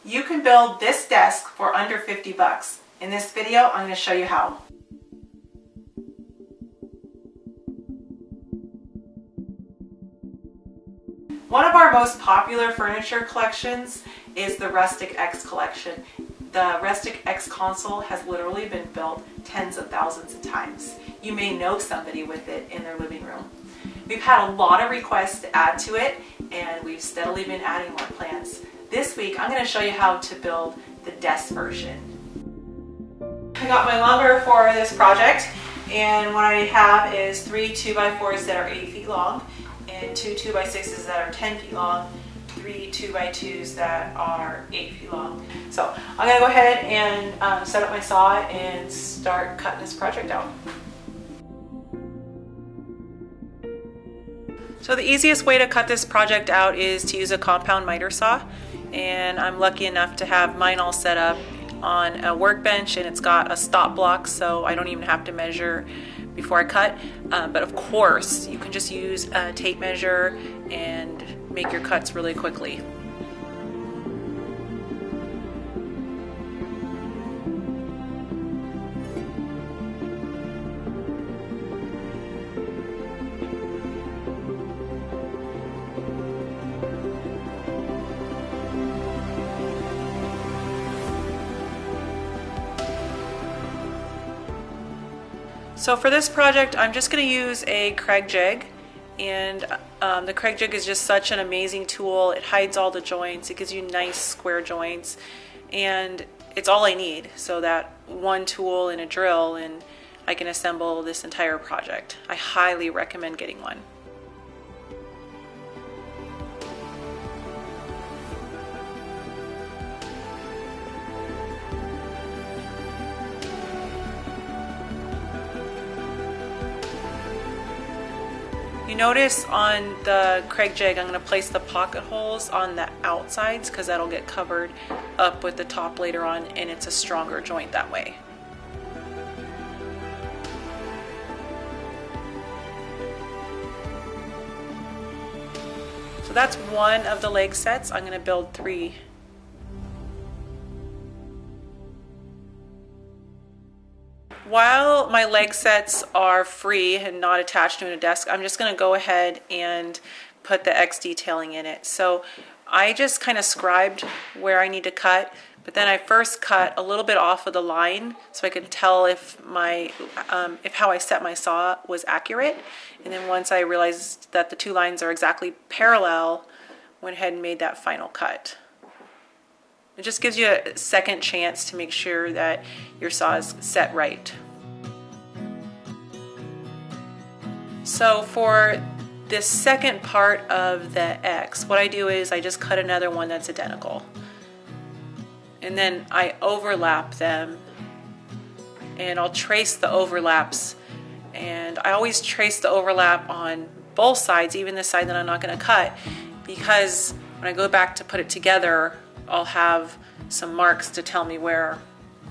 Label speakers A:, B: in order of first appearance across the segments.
A: You can build this desk for under 50 bucks. In this video, I'm going to show you how. One of our most popular furniture collections is the Rustic X collection. The Rustic X console has literally been built tens of thousands of times. You may know somebody with it in their living room. We've had a lot of requests to add to it, and we've steadily been adding more plans. This week, I'm going to show you how to build the desk version. I got my lumber for this project, and what I have is 3 2x4s that are 8 feet long, and 2 2x6s that are 10 feet long, 3 2x2s that are 8 feet long. So I'm going to go ahead and set up my saw and start cutting this project out. So the easiest way to cut this project out is to use a compound miter saw, and I'm lucky enough to have mine all set up on a workbench, and it's got a stop block so I don't even have to measure before I cut, but of course you can just use a tape measure and make your cuts really quickly. So for this project, I'm just going to use a Kreg jig, and the Kreg jig is just such an amazing tool. It hides all the joints, it gives you nice square joints, and it's all I need. So that one tool and a drill, and I can assemble this entire project. I highly recommend getting one. You notice on the Kreg jig, I'm going to place the pocket holes on the outsides because that'll get covered up with the top later on, and it's a stronger joint that way. So that's one of the leg sets. I'm going to build 3. While my leg sets are free and not attached to a desk, I'm just going to go ahead and put the X detailing in it. So I just kind of scribed where I need to cut, but then I first cut a little bit off of the line so I could tell if how I set my saw was accurate. And then once I realized that the 2 lines are exactly parallel, went ahead and made that final cut. It just gives you a second chance to make sure that your saw is set right. So for this second part of the X, what I do is I just cut another one that's identical. And then I overlap them, and I'll trace the overlaps. And I always trace the overlap on both sides, even the side that I'm not going to cut, because when I go back to put it together, I'll have some marks to tell me where,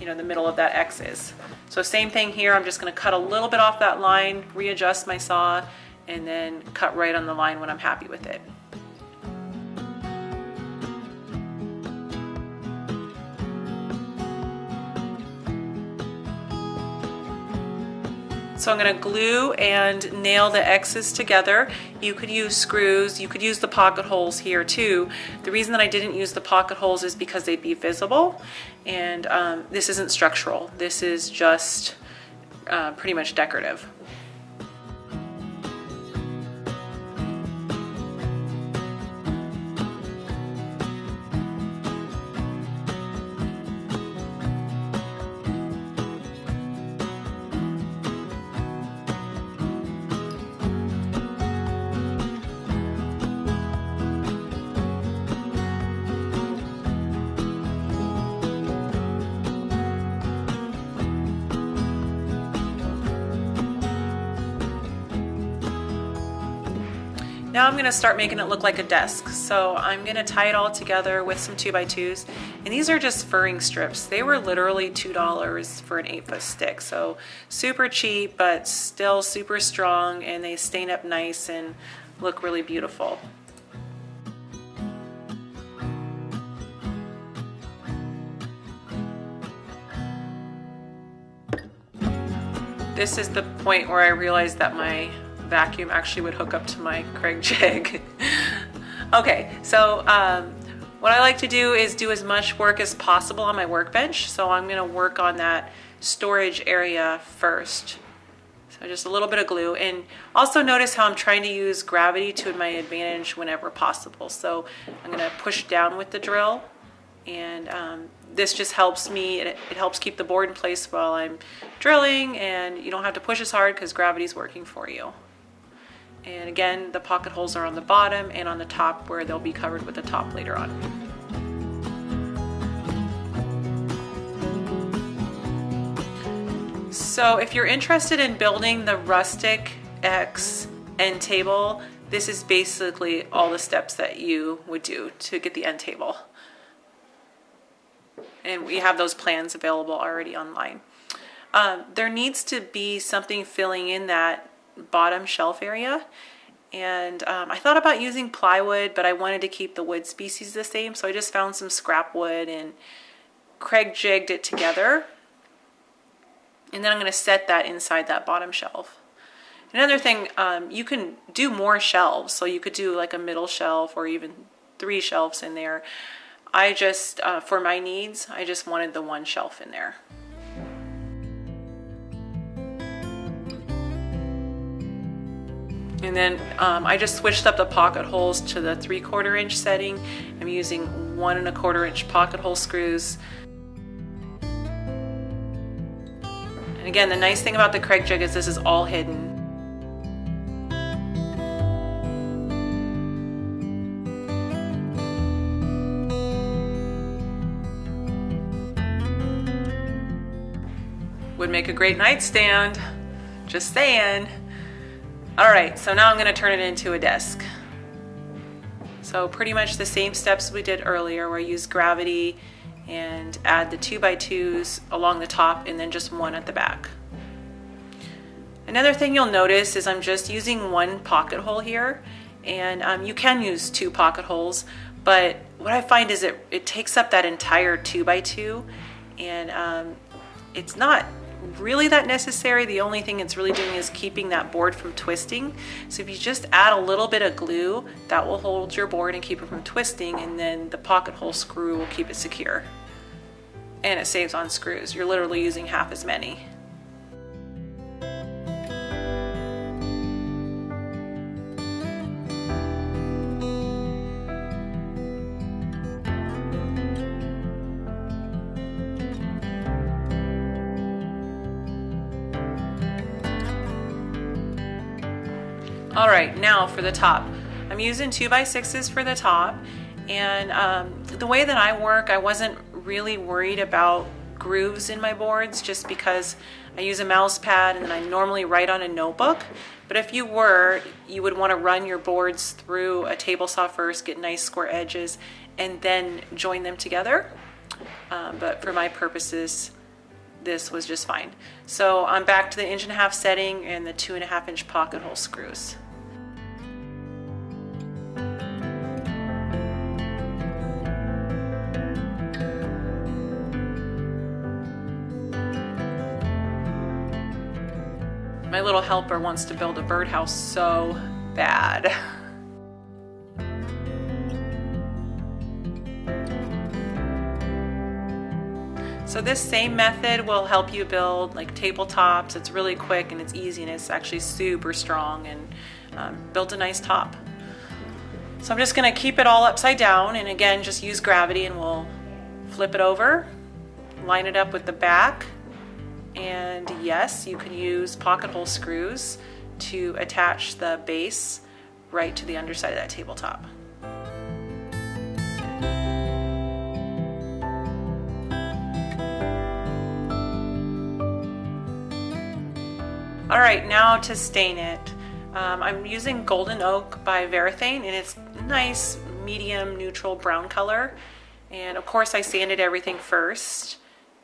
A: the middle of that X is. So same thing here, I'm just going to cut a little bit off that line, readjust my saw, and then cut right on the line when I'm happy with it. So I'm going to glue and nail the X's together. You could use screws, you could use the pocket holes here too. The reason that I didn't use the pocket holes is because they'd be visible, and this isn't structural. This is just pretty much decorative. Now I'm going to start making it look like a desk. So I'm going to tie it all together with some 2x2s. And these are just furring strips. They were literally $2 for an 8-foot stick. So super cheap, but still super strong, and they stain up nice and look really beautiful. This is the point where I realized that my vacuum actually would hook up to my Kreg jig. Okay, so what I like to do is do as much work as possible on my workbench. So I'm gonna work on that storage area first. So just a little bit of glue, and also notice how I'm trying to use gravity to my advantage whenever possible. So I'm gonna push down with the drill, and this just helps me, it helps keep the board in place while I'm drilling, and you don't have to push as hard because gravity's working for you. And again, the pocket holes are on the bottom and on the top where they'll be covered with the top later on. So if you're interested in building the Rustic X end table, this is basically all the steps that you would do to get the end table. And we have those plans available already online. There needs to be something filling in that bottom shelf area. And I thought about using plywood, but I wanted to keep the wood species the same. So I just found some scrap wood and Kreg jigged it together. And then I'm going to set that inside that bottom shelf. Another thing, you can do more shelves. So you could do like a middle shelf or even 3 shelves in there. I just, for my needs, I just wanted the 1 shelf in there. And then I just switched up the pocket holes to the 3/4 inch setting. I'm using 1 1/4 inch pocket hole screws. And again, the nice thing about the Kreg jig is this is all hidden. Would make a great nightstand, just saying. All right, so now I'm gonna turn it into a desk. So pretty much the same steps we did earlier, where I use gravity and add the 2x2s along the top and then just 1 at the back. Another thing you'll notice is I'm just using 1 pocket hole here, and you can use 2 pocket holes, but what I find is it takes up that entire 2x2, and it's not really that necessary. The only thing it's really doing is keeping that board from twisting. So if you just add a little bit of glue, that will hold your board and keep it from twisting, and then the pocket hole screw will keep it secure. And it saves on screws. You're literally using half as many. All right, now for the top. I'm using 2x6s for the top, and the way that I work, I wasn't really worried about grooves in my boards just because I use a mouse pad and then I normally write on a notebook. But if you were, you would want to run your boards through a table saw first, get nice square edges, and then join them together. But for my purposes, this was just fine. So I'm back to the 1.5 inch setting and the 2.5 inch pocket hole screws. My little helper wants to build a birdhouse so bad. So this same method will help you build like tabletops. It's really quick and it's easy and it's actually super strong, and built a nice top. So I'm just gonna keep it all upside down, and again, just use gravity, and we'll flip it over, line it up with the back. And yes, you can use pocket hole screws to attach the base right to the underside of that tabletop. All right, now to stain it. I'm using Golden Oak by Varathane, and it's nice medium neutral brown color. And of course I sanded everything first.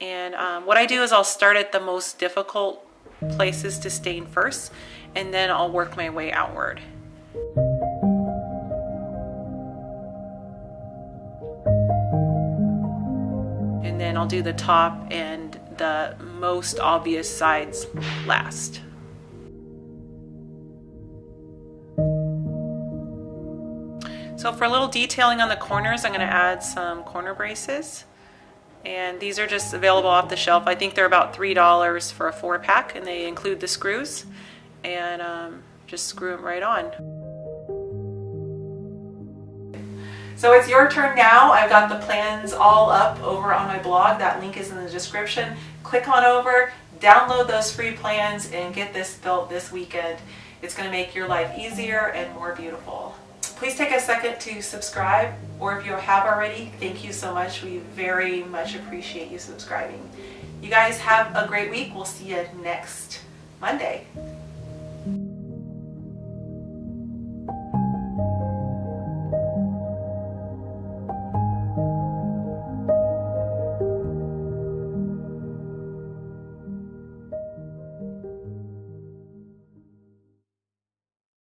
A: And what I do is I'll start at the most difficult places to stain first, and then I'll work my way outward. And then I'll do the top and the most obvious sides last. So for a little detailing on the corners, I'm going to add some corner braces. And these are just available off the shelf. I think they're about $3 for a 4-pack, and they include the screws. And just screw them right on. So it's your turn now. I've got the plans all up over on my blog. That link is in the description. Click on over, download those free plans, and get this built this weekend. It's going to make your life easier and more beautiful. Please take a second to subscribe, or if you have already, thank you so much. We very much appreciate you subscribing. You guys have a great week. We'll see you next Monday.